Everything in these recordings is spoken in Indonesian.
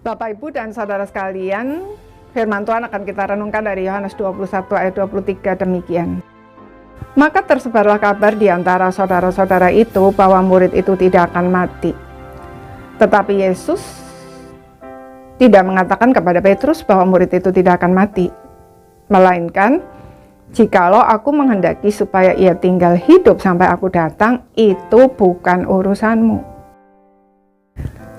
Bapak, Ibu, dan saudara sekalian, firman Tuhan akan kita renungkan dari Yohanes 21 ayat 23 demikian. Maka tersebarlah kabar di antara saudara-saudara itu bahwa murid itu tidak akan mati. Tetapi Yesus tidak mengatakan kepada Petrus bahwa murid itu tidak akan mati. Melainkan, jikalau aku menghendaki supaya ia tinggal hidup sampai aku datang, itu bukan urusanmu.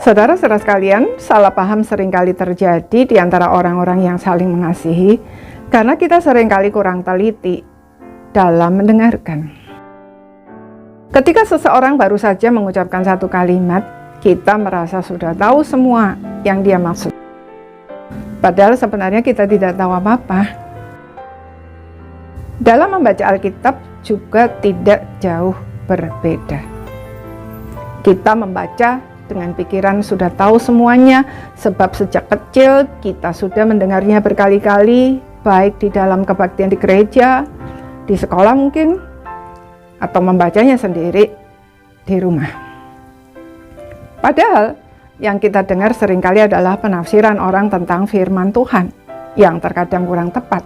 Saudara-saudara sekalian, salah paham seringkali terjadi di antara orang-orang yang saling mengasihi karena kita seringkali kurang teliti dalam mendengarkan. Ketika seseorang baru saja mengucapkan satu kalimat, kita merasa sudah tahu semua yang dia maksud. Padahal sebenarnya kita tidak tahu apa-apa. Dalam membaca Alkitab juga tidak jauh berbeda. Kita membaca dengan pikiran sudah tahu semuanya, sebab sejak kecil kita sudah mendengarnya berkali-kali, baik di dalam kebaktian di gereja, di sekolah mungkin, atau membacanya sendiri di rumah. Padahal yang kita dengar seringkali adalah penafsiran orang tentang firman Tuhan yang terkadang kurang tepat,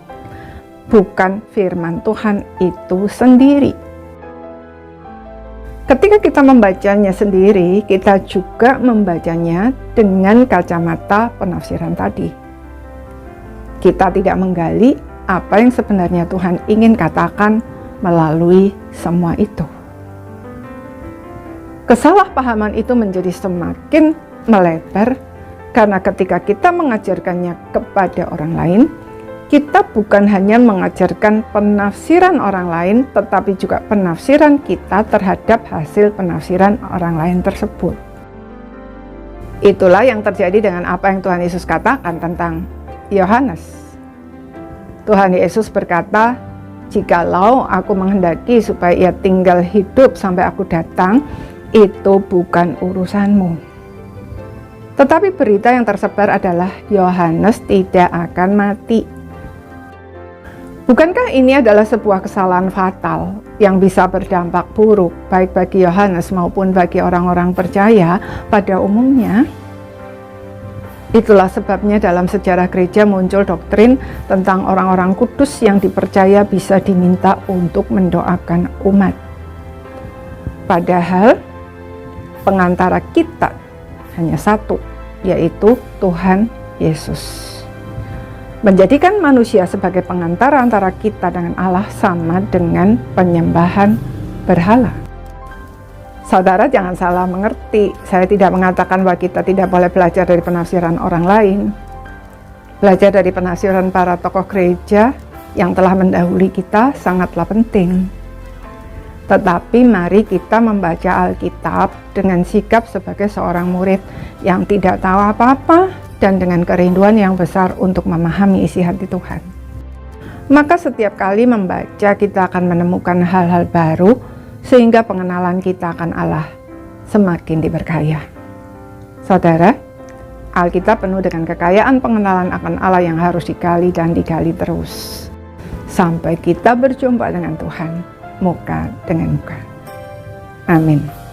bukan firman Tuhan itu sendiri. Ketika kita membacanya sendiri, kita juga membacanya dengan kacamata penafsiran tadi. Kita tidak menggali apa yang sebenarnya Tuhan ingin katakan melalui semua itu. Kesalahpahaman itu menjadi semakin melebar karena ketika kita mengajarkannya kepada orang lain, kita bukan hanya mengajarkan penafsiran orang lain, tetapi juga penafsiran kita terhadap hasil penafsiran orang lain tersebut. Itulah yang terjadi dengan apa yang Tuhan Yesus katakan tentang Yohanes. Tuhan Yesus berkata, "Jikalau aku menghendaki supaya ia tinggal hidup sampai aku datang, itu bukan urusanmu." Tetapi berita yang tersebar adalah Yohanes tidak akan mati. Bukankah ini adalah sebuah kesalahan fatal yang bisa berdampak buruk baik bagi Yohanes maupun bagi orang-orang percaya pada umumnya? Itulah sebabnya dalam sejarah gereja muncul doktrin tentang orang-orang kudus yang dipercaya bisa diminta untuk mendoakan umat. Padahal pengantara kita hanya satu, yaitu Tuhan Yesus. Menjadikan manusia sebagai pengantara antara kita dengan Allah sama dengan penyembahan berhala. Saudara jangan salah mengerti, saya tidak mengatakan bahwa kita tidak boleh belajar dari penafsiran orang lain. Belajar dari penafsiran para tokoh gereja yang telah mendahului kita sangatlah penting. Tetapi mari kita membaca Alkitab dengan sikap sebagai seorang murid yang tidak tahu apa-apa, dan dengan kerinduan yang besar untuk memahami isi hati Tuhan. Maka setiap kali membaca kita akan menemukan hal-hal baru sehingga pengenalan kita akan Allah semakin diberkaya. Saudara, Alkitab penuh dengan kekayaan pengenalan akan Allah yang harus digali dan digali terus sampai kita berjumpa dengan Tuhan muka dengan muka. Amin.